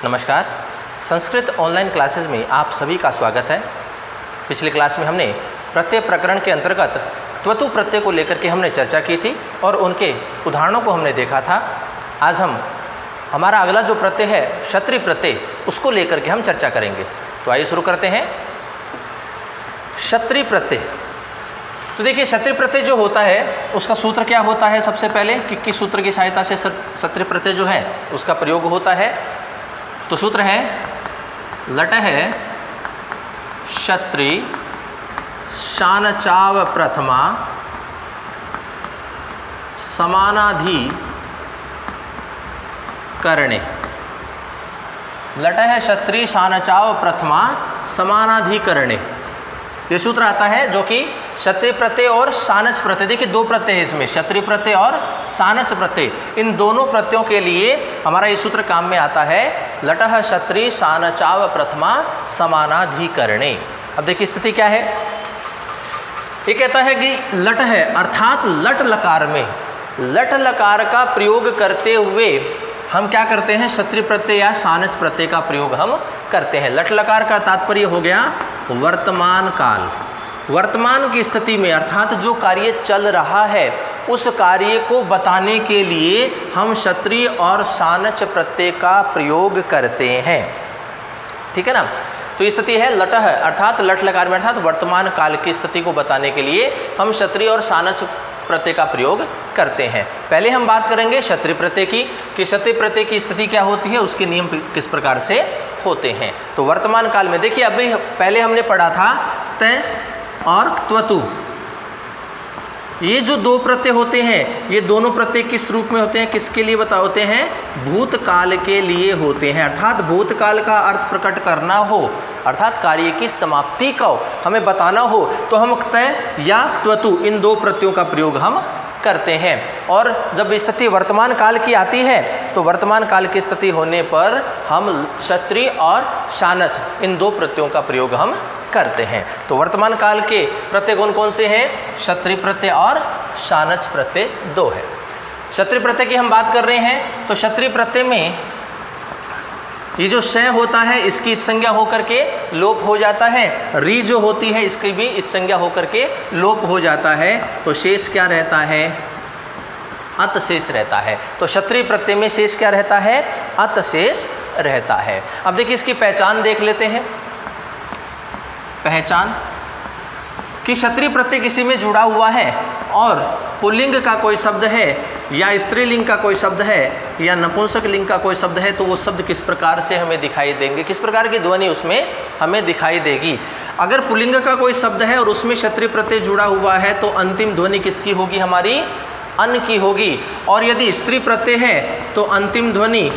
नमस्कार। Sanskrit online classes में आप सभी का स्वागत है। पिछली क्लास में हमने प्रत्यय प्रकरण के अंतर्गत त्वतु प्रत्यय को लेकर के हमने चर्चा की थी और उनके उदाहरणों को हमने देखा था। आज हमारा अगला जो प्रत्यय है क्षत्रिय प्रत्यय, उसको लेकर के हम चर्चा करेंगे। तो आइए शुरू करते हैं। क्षत्रिय प्रत्यय, तो देखिए क्षत्रिय प्रत्यय जो होता है उसका सूत्र क्या होता है। सबसे पहले कि किस सूत्र की सहायता से क्षत्रिय प्रत्यय जो है उसका प्रयोग होता है। तो सूत्र है लट है क्षत्रि शान चाव प्रथमा समानाधि करणे। लट है क्षत्रि शान चाव प्रथमा समानाधिकरणे। ये सूत्र आता है जो कि क्षत्रिय प्रत्यय और सानच प्रत्यय, देखिए दो प्रत्यय है इसमें, क्षत्रिय प्रत्यय और सानच प्रत्यय, इन दोनों प्रत्ययों के लिए हमारा ये सूत्र काम में आता है। लटः क्षत्रि सानचाव प्रथमा समानाधिकरणे। अब देखिए स्थिति क्या है। ये कहता है कि लट है अर्थात लट लकार में, लट लकार का प्रयोग करते हुए हम क्या करते हैं, क्षत्रिय प्रत्यय या सानच प्रत्यय का प्रयोग हम करते हैं। लट लकार का तात्पर्य हो गया वर्तमान काल। वर्तमान की स्थिति में अर्थात जो कार्य चल रहा है उस कार्य को बताने के लिए हम क्षत्रिय और सानच प्रत्यय का प्रयोग करते हैं। ठीक है ना। तो ये स्थिति है लट है अर्थात लट लकार में अर्थात वर्तमान काल की स्थिति को बताने के लिए हम क्षत्रिय और सानच प्रत्यय का प्रयोग करते हैं। पहले हम बात करेंगे क्षत्रिय प्रत्यय की कि क्षत्रिय प्रत्यय की स्थिति क्या होती है, उसके नियम किस प्रकार से होते हैं। तो वर्तमान काल में देखिए अभी पहले हमने पढ़ा था तय और त्वतु, ये जो दो प्रत्यय होते हैं ये दोनों प्रत्यय किस रूप में होते हैं, किसके लिए होते हैं, भूतकाल के लिए होते हैं। अर्थात भूतकाल का अर्थ प्रकट करना हो अर्थात कार्य की समाप्ति का हमें बताना हो तो हम तय या त्वतु इन दो प्रत्ययों का प्रयोग हम करते हैं। और जब स्थिति वर्तमान काल की आती है तो वर्तमान काल की स्थिति होने पर हम क्षत्रिय और सानच इन दो प्रत्ययों का प्रयोग हम करते हैं। तो वर्तमान काल के प्रत्यय कौन कौन से हैं, क्षत्रिय प्रत्यय और सानच प्रत्यय दो है। क्षत्रिय प्रत्यय की हम बात कर रहे हैं तो क्षत्रिय प्रत्यय में ये जो श होता है इसकी इत्संज्ञा होकर के लोप हो जाता है, री जो होती है इसकी भी इत्संज्ञा होकर के लोप हो जाता है। तो शेष क्या रहता है, अत शेष रहता है। तो क्षत्रिय प्रत्यय में शेष क्या रहता है, अत शेष रहता है। अब देखिए इसकी पहचान देख लेते हैं। पहचान कि क्षत्रिय प्रत्यय किसी में जुड़ा हुआ है और पुल्लिंग का कोई शब्द है या स्त्रीलिंग का कोई शब्द है या नपुंसक लिंग का कोई शब्द है तो वो शब्द किस प्रकार से हमें दिखाई देंगे, किस प्रकार की ध्वनि उसमें हमें दिखाई देगी। अगर पुल्लिंग का कोई शब्द है और उसमें क्षत्रिय प्रत्यय जुड़ा हुआ है तो अंतिम ध्वनि किसकी होगी, हमारी अन की होगी। और यदि स्त्री प्रत्यय है तो अंतिम ध्वनि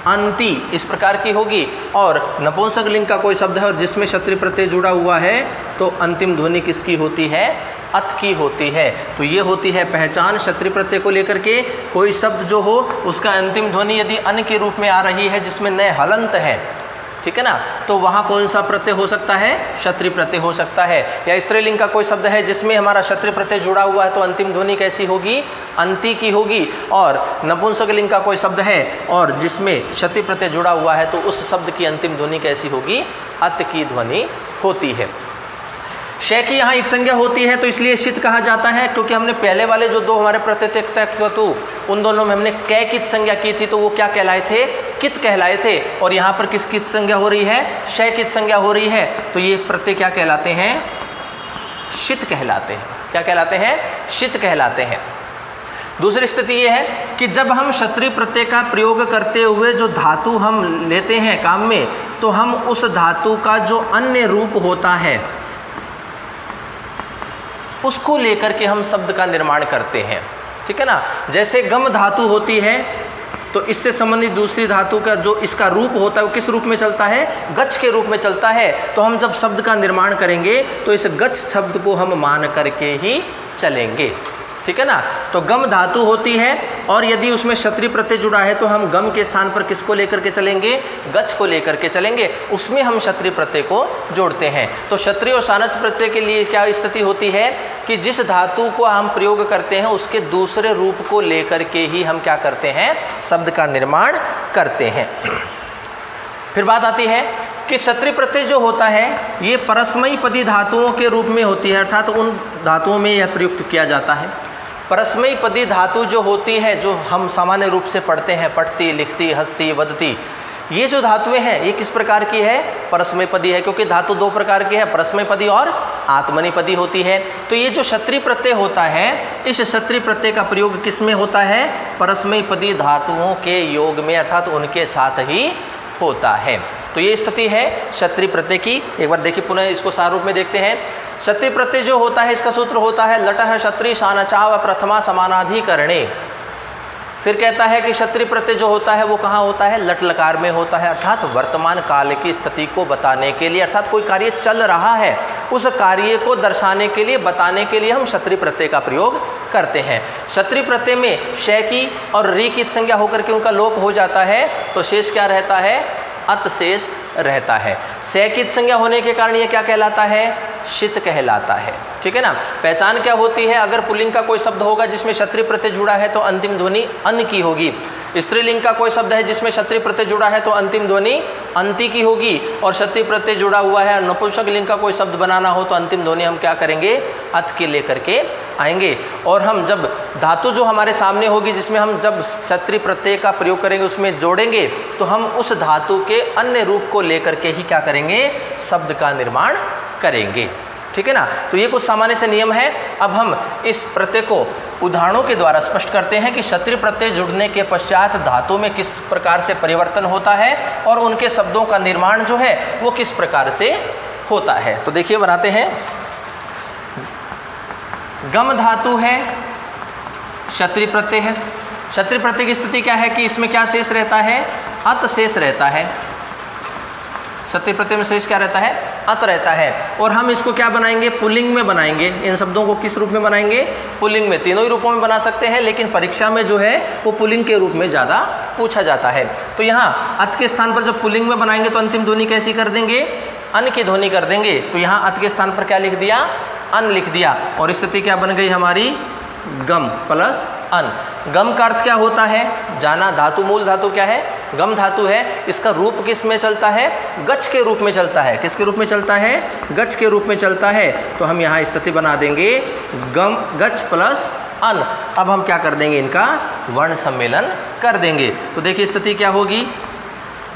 अंति इस प्रकार की होगी। और नपुंसक लिंग का कोई शब्द है और जिसमें क्षत्रिय प्रत्यय जुड़ा हुआ है तो अंतिम ध्वनि किसकी होती है, अत की होती है। तो ये होती है पहचान क्षत्रिय प्रत्यय को लेकर के। कोई शब्द जो हो उसका अंतिम ध्वनि यदि अन के रूप में आ रही है जिसमें न हलंत है, ठीक है ना, तो वहाँ कौन सा प्रत्यय हो सकता है, क्षत्रिय प्रत्यय हो सकता है। या स्त्रीलिंग का कोई शब्द है जिसमें हमारा क्षत्रिय प्रत्यय जुड़ा हुआ है तो अंतिम ध्वनि कैसी होगी, अंति की होगी। और नपुंसक लिंग का कोई शब्द है और जिसमें क्षत्रिय प्रत्यय जुड़ा हुआ है तो उस शब्द की अंतिम ध्वनि कैसी होगी, अत की ध्वनि होती है। श की यहाँ इत्संज्ञा होती है तो इसलिए शित कहा जाता है, क्योंकि हमने पहले वाले जो दो हमारे प्रत्यय थे तो उन दोनों में हमने कै की इत्संज्ञा की थी तो वो क्या कहलाए थे, कित कहलाए थे। और यहाँ पर किसकी इत्संज्ञा हो रही है, श की इत्संज्ञा हो रही है तो ये प्रत्यय क्या कहलाते हैं, शित कहलाते हैं। क्या कहलाते हैं, शित कहलाते हैं। दूसरी स्थिति ये है कि जब हम क्षत्रिय प्रत्यय का प्रयोग करते हुए जो धातु हम लेते हैं काम में तो हम उस धातु का जो अन्य रूप होता है उसको लेकर के हम शब्द का निर्माण करते हैं। ठीक है ना। जैसे गम धातु होती है तो इससे संबंधित दूसरी धातु का जो इसका रूप होता है वो किस रूप में चलता है, गच्छ के रूप में चलता है। तो हम जब शब्द का निर्माण करेंगे तो इस गच्छ शब्द को हम मान करके ही चलेंगे। ठीक है ना। तो गम धातु होती है और यदि उसमें क्षत्रिय प्रत्यय जुड़ा है तो हम गम के स्थान पर किसको लेकर के चलेंगे, गच्छ को लेकर के चलेंगे, उसमें हम क्षत्रिय प्रत्यय को जोड़ते हैं। तो क्षत्रिय और सानच प्रत्यय के लिए क्या स्थिति होती है कि जिस धातु को हम प्रयोग करते हैं उसके दूसरे रूप को लेकर के ही हम क्या करते हैं, शब्द का निर्माण करते हैं। फिर बात आती है कि क्षत्रिय प्रत्यय जो होता है ये परस्मयी पदी धातुओं के रूप में होती है, अर्थात उन धातुओं में यह प्रयुक्त किया जाता है। परस्मयी पदी धातु जो होती है, जो हम सामान्य रूप से पढ़ते हैं, पठती, लिखती, हंसती, वदती, ये जो धातुएं हैं ये किस प्रकार की है? परस्मय पदी है, क्योंकि धातु दो प्रकार की है, परस्मय पदी और आत्मनेपदी पदी होती है। तो ये जो क्षत्रिय प्रत्यय होता है, इस क्षत्रिय प्रत्यय का प्रयोग किस में होता है? परस्मय पदी धातुओं के योग में, अर्थात उनके साथ ही होता है। तो ये स्थिति है क्षत्रिय प्रत्यय की। एक बार देखिए, पुनः इसको सारूप में देखते हैं। क्षत्रिय प्रत्यय जो होता है इसका सूत्र होता है लटः क्षत्रिय शानचाव प्रथमा समानाधिकरणे। फिर कहता है कि क्षत्रिय प्रत्यय जो होता है वो कहाँ होता है? लट लकार में होता है, अर्थात वर्तमान काल की स्थिति को बताने के लिए, अर्थात कोई कार्य चल रहा है उस कार्य को दर्शाने के लिए, बताने के लिए हम क्षत्रिय प्रत्यय का प्रयोग करते हैं। क्षत्रिय प्रत्यय में शय की और री की संज्ञा होकर के उनका लोप हो जाता है, तो शेष क्या रहता है? अत शेष रहता है। शय की संज्ञा होने के कारण ये क्या कहलाता है? शित कहलाता है। ठीक है ना। पहचान क्या होती है? अगर पुल्लिंग का कोई शब्द होगा जिसमें क्षत्रिय प्रत्यय जुड़ा है तो अंतिम ध्वनि अन की होगी। स्त्रीलिंग का कोई शब्द है जिसमें क्षत्रिय प्रत्यय जुड़ा है तो अंतिम ध्वनि अंति की होगी। और क्षत्रिय प्रत्यय जुड़ा हुआ है, नपुंसक लिंग का कोई शब्द बनाना हो तो अंतिम ध्वनि हम क्या करेंगे? अत की लेकर के आएंगे। और हम जब धातु जो हमारे सामने होगी जिसमें हम जब क्षत्रिय प्रत्यय का प्रयोग करेंगे उसमें जोड़ेंगे तो हम उस धातु के अन्य रूप को लेकर के ही क्या करेंगे? शब्द का निर्माण करेंगे। ठीक है ना। तो ये कुछ सामान्य से नियम है। अब हम इस प्रत्यय को उदाहरणों के द्वारा स्पष्ट करते हैं कि क्षत्रिय प्रत्यय जुड़ने के पश्चात धातु में किस प्रकार से परिवर्तन होता है और उनके शब्दों का निर्माण जो है वो किस प्रकार से होता है। तो देखिए, बनाते हैं। गम धातु है, क्षत्रिय प्रत्यय है। क्षत्रिय प्रत्यय की स्थिति क्या है कि इसमें क्या शेष रहता है? अत शेष रहता है। क्षत्रिय प्रत्यय में शेष क्या रहता है? अत रहता है। और हम इसको क्या बनाएंगे? पुल्लिंग में बनाएंगे। इन शब्दों को किस रूप में बनाएंगे? पुल्लिंग में। तीनों ही रूपों में बना सकते हैं, लेकिन परीक्षा में जो है वो पुल्लिंग के रूप में ज़्यादा पूछा जाता है। तो यहाँ अत के स्थान पर जब पुल्लिंग में बनाएंगे तो अंतिम ध्वनि कैसी कर देंगे? अन की ध्वनि कर देंगे। तो यहाँ अत के स्थान पर क्या लिख दिया? अन लिख दिया। और स्थिति क्या बन गई हमारी? गम प्लस अन। गम का अर्थ क्या होता है? जाना। धातु, मूल धातु क्या है? गम धातु है। इसका रूप किस में चलता है? गच के रूप में चलता है। किसके रूप में चलता है? गच के रूप में चलता है। तो हम यहाँ स्थिति बना देंगे गम गच प्लस अन। अब हम क्या कर देंगे? इनका वर्ण सम्मेलन कर देंगे। तो देखिए स्थिति क्या होगी?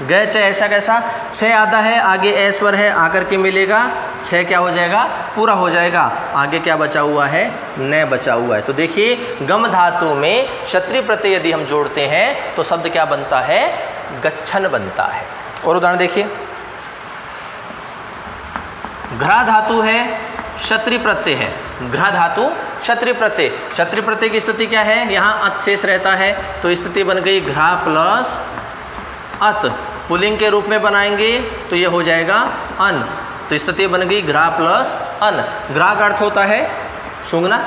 गय च ऐसा कैसा? छः आधा है, आगे ए स्वर है, आकर के मिलेगा। छः क्या हो जाएगा? पूरा हो जाएगा। आगे क्या बचा हुआ है? न बचा हुआ है। तो देखिए, गम धातु में क्षत्रिय प्रत्यय यदि हम जोड़ते हैं तो शब्द क्या बनता है? गच्छन बनता है। और उदाहरण देखिए, घ्रा धातु है, क्षत्रिय प्रत्यय है। घ्रा धातु क्षत्रिय प्रत्यय। क्षत्रिय प्रत्यय की स्थिति क्या है? यहाँ अत शेष रहता है, तो स्थिति बन गई घ्रा प्लस अत। पुल्लिंग के रूप में बनाएंगे तो ये हो जाएगा अन। तो स्थिति बन गई घ्रा प्लस अन। घ्रा का अर्थ होता है सूंघना।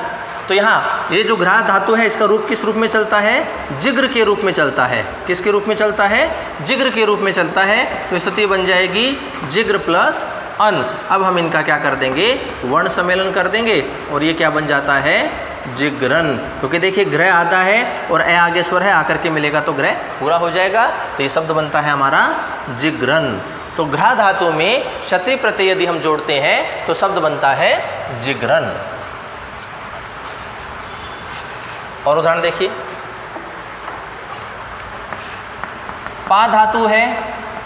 तो यहाँ ये जो घ्रा धातु है इसका रूप किस रूप में चलता है? जिग्र के रूप में चलता है। किसके रूप में चलता है? जिग्र के रूप में चलता है। तो स्थिति बन जाएगी जिग्र प्लस अन। अब हम इनका क्या कर देंगे? वर्ण सम्मेलन कर देंगे और ये क्या बन जाता है? जिग्रन। क्योंकि देखिए ग्रह आधा है और ए आगे स्वर है, आकर के मिलेगा तो ग्रह पूरा हो जाएगा। तो ये शब्द बनता है हमारा जिग्रन। तो घ्रा धातु में क्षत्रिय प्रत्यय यदि हम जोड़ते हैं तो शब्द बनता है जिग्रन। और उदाहरण देखिए, पा धातु है,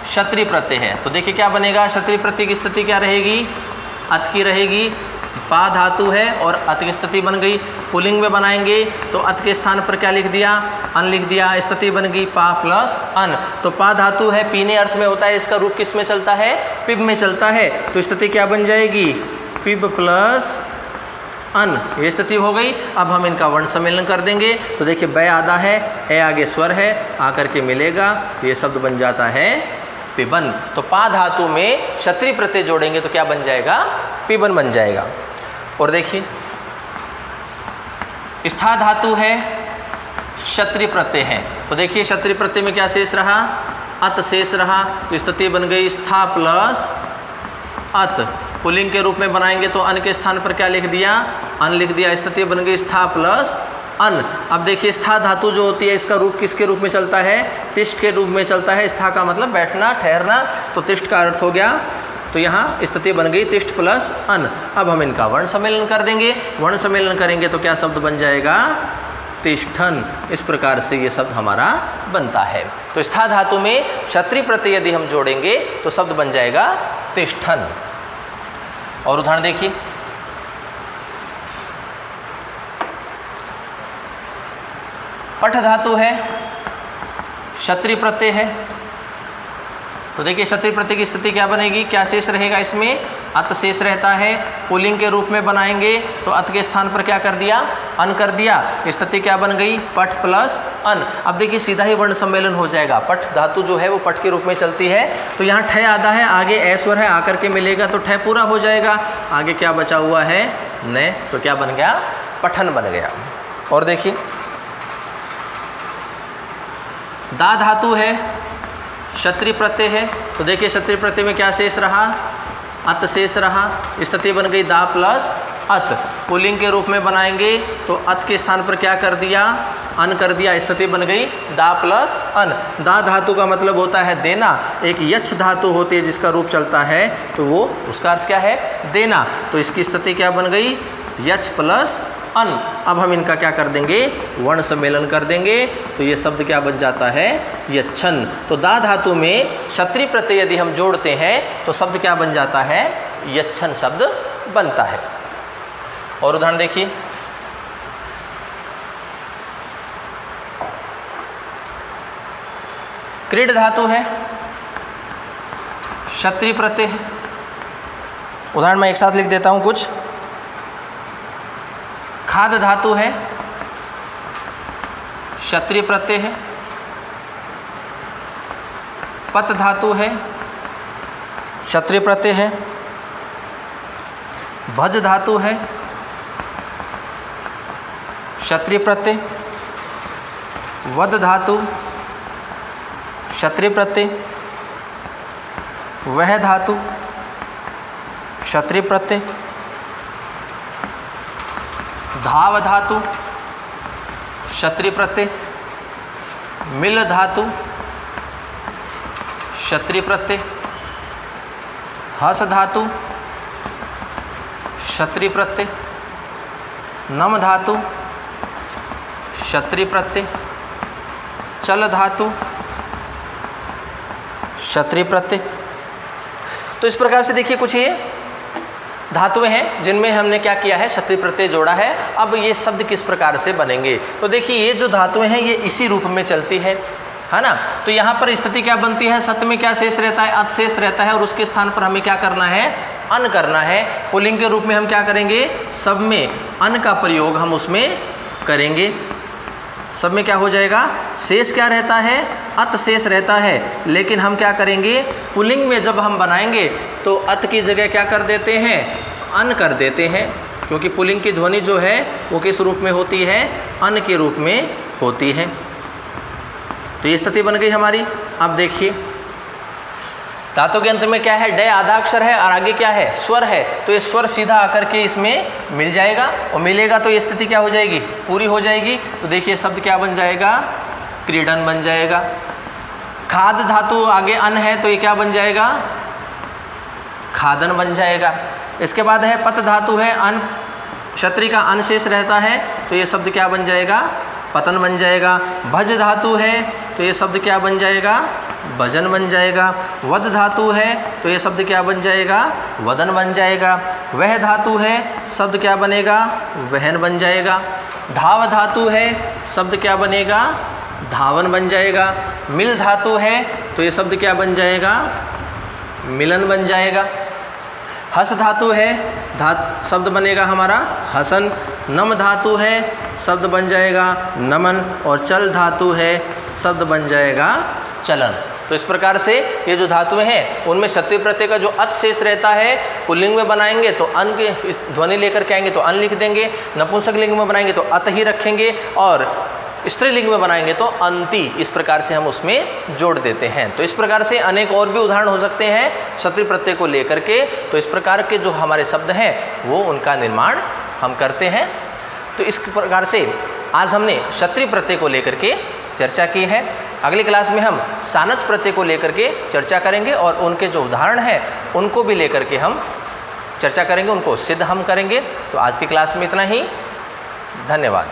क्षत्रिय प्रत्यय है। तो देखिए क्या बनेगा? क्षत्रिय प्रत्यय की स्थिति क्या रहेगी? अत की रहेगी। पा धातु है और अत की स्थिति बन गई। पुल्लिंग में बनाएंगे तो अत के स्थान पर क्या लिख दिया? अन लिख दिया। स्थिति बन गई पा प्लस अन। तो पा धातु है, पीने अर्थ में होता है। इसका रूप किस में चलता है? पिब में चलता है। तो स्थिति क्या बन जाएगी? पिब प्लस अन। ये स्थिति हो गई। अब हम इनका वर्ण सम्मेलन कर देंगे। तो देखिए बै आधा है, ए आगे स्वर है, आकर के मिलेगा। ये शब्द बन जाता है पिबन। तो पा धातु में क्षत्रिय प्रत्यय जोड़ेंगे तो क्या बन जाएगा? पिबन बन जाएगा। और देखिए, स्था धातु है, क्षत्रिय प्रत्यय है। तो देखिए क्षत्रिय प्रत्यय में क्या शेष रहा? अत शेष रहा। तो स्थिति बन गई स्था प्लस अत। पुल्लिंग के रूप में बनाएंगे तो अन के स्थान पर क्या लिख दिया? अन लिख दिया। स्थिति बन गई स्था प्लस अन। अब देखिए स्था धातु जो होती है इसका रूप किसके रूप में चलता है? तिष्ठ के रूप में चलता है। स्था का मतलब बैठना, ठहरना, तो तिष्ठ का अर्थ हो गया। तो यहाँ स्थिति बन गई तिष्ठ प्लस अन। अब हम इनका वर्ण सम्मेलन कर देंगे। वर्ण सम्मेलन करेंगे तो क्या शब्द बन जाएगा? तिष्ठन। इस प्रकार से ये शब्द हमारा बनता है। तो स्था धातु में क्षत्रिय प्रत्यय यदि हम जोड़ेंगे तो शब्द बन जाएगा तिष्ठन। और उदाहरण देखिए, पठ धातु है, क्षत्रिय प्रत्यय है, तो देखिए क्षत्रिय प्रत्यय की स्थिति क्या बनेगी? क्या शेष रहेगा इसमें? अत शेष रहता है। पुल्लिंग के रूप में बनाएंगे तो अत के स्थान पर क्या कर दिया? अन कर दिया। स्थिति क्या बन गई? पठ प्लस अन। अब देखिए सीधा ही वर्ण सम्मेलन हो जाएगा। पठ धातु जो है वो पठ के रूप में चलती है, तो यहाँ ठ आधा है, आगे ऐश्वर है, आकर के मिलेगा तो ठ पूरा हो जाएगा। आगे क्या बचा हुआ है? न। तो क्या बन गया? पठन बन गया। और देखिए दा धातु है, क्षत्रिय प्रत्यय है, तो देखिए क्षत्रिय प्रत्यय में क्या शेष रहा? अत शेष रहा। स्थिति बन गई दा प्लस अत। पुल्लिंग के रूप में बनाएंगे तो अत के स्थान पर क्या कर दिया? अन कर दिया। स्थिति बन गई दा प्लस अन। दा धातु का मतलब होता है देना। एक यक्ष धातु होती है जिसका रूप चलता है, तो वो उसका अर्थ क्या है? देना। तो इसकी स्थिति क्या बन गई? यक्ष प्लस अन। अब हम इनका क्या कर देंगे? वर्ण सम्मेलन कर देंगे तो ये शब्द क्या बन जाता है? यच्छन। तो दा धातु में क्षत्रिय प्रत्यय यदि हम जोड़ते हैं तो शब्द क्या बन जाता है? यच्छन शब्द बनता है। और उदाहरण देखिए, क्रीड धातु है, क्षत्रिय प्रत्यय है। उदाहरण मैं एक साथ लिख देता हूं कुछ। खाद धातु है, क्षत्रिय प्रत्यय है। पत धातु है, क्षत्रिय प्रत्यय है। भज धातु है, क्षत्रिय प्रत्यय। वद धातु, क्षत्रिय प्रत्यय। वह धातु, क्षत्रिय प्रत्यय। धाव धातु, क्षत्रिय प्रत्यय। मिल धातु, क्षत्रिय प्रत्यय। हस धातु, क्षत्रिय प्रत्यय। नम धातु, क्षत्रिय प्रत्यय। चल धातु, क्षत्रिय प्रत्यय। तो इस प्रकार से देखिए कुछ ये धातुएं हैं जिनमें हमने क्या किया है? क्षत्रिय प्रत्यय जोड़ा है। अब ये शब्द किस प्रकार से बनेंगे? तो देखिए ये जो धातुएं हैं ये इसी रूप में चलती है ना। तो यहाँ पर स्थिति क्या बनती है? सत में क्या शेष रहता है? अत शेष रहता है और उसके स्थान पर हमें क्या करना है? अन करना है। पुल्लिंग के रूप में हम क्या करेंगे? सब में अन का प्रयोग हम उसमें करेंगे। सब में क्या हो जाएगा? शेष क्या रहता है? अत शेष रहता है। लेकिन हम क्या करेंगे? पुल्लिंग में जब हम बनाएंगे तो अत की जगह क्या कर देते हैं? अन कर देते हैं, क्योंकि पुल्लिंग की ध्वनि जो है वो किस रूप में होती है? अन के रूप में होती है। तो ये स्थिति बन गई हमारी। अब देखिए धातु के अंत में क्या है? ड आधा अक्षर है और आगे क्या है? स्वर है। तो ये स्वर सीधा आकर के इसमें मिल जाएगा और मिलेगा तो ये स्थिति क्या हो जाएगी? पूरी हो जाएगी। तो देखिए शब्द क्या बन जाएगा? क्रीडन बन जाएगा। खाद धातु आगे अन है तो ये क्या बन जाएगा? खादन बन जाएगा। इसके बाद है पत धातु है, अन क्षत्रिय का अन शेष रहता है तो ये शब्द क्या बन जाएगा? पतन बन जाएगा। भज धातु है तो ये शब्द क्या बन जाएगा? भजन बन जाएगा। वद धातु है तो ये शब्द क्या बन जाएगा? वदन बन जाएगा। वह धातु है, शब्द क्या बनेगा? वहन बन जाएगा। धाव धातु है, शब्द क्या बनेगा? धावन बन जाएगा। मिल धातु है तो ये शब्द क्या बन जाएगा? मिलन बन जाएगा। हस धातु है, शब्द बनेगा हमारा हसन। नम धातु है, शब्द बन जाएगा नमन। और चल धातु है, शब्द बन जाएगा चलन। तो इस प्रकार से ये जो धातुएं हैं उनमें क्षत्रिय प्रत्यय का जो अत शेष रहता है पुल्लिंग में बनाएंगे तो अन के ध्वनि लेकर के आएंगे तो अन लिख देंगे। नपुंसक लिंग में बनाएंगे तो अत ही रखेंगे और स्त्रीलिंग में बनाएंगे तो अंति। इस प्रकार से हम उसमें जोड़ देते हैं। तो इस प्रकार से अनेक और भी उदाहरण हो सकते हैं क्षत्रिय प्रत्यय को लेकर के। तो इस प्रकार के जो हमारे शब्द हैं वो उनका निर्माण हम करते हैं। तो इस प्रकार से आज हमने क्षत्रिय प्रत्यय को लेकर के चर्चा की है। अगली क्लास में हम सानच प्रत्यय को लेकर के चर्चा करेंगे और उनके जो उदाहरण हैं उनको भी लेकर के हम चर्चा करेंगे, उनको सिद्ध हम करेंगे। तो आज की क्लास में इतना ही, धन्यवाद।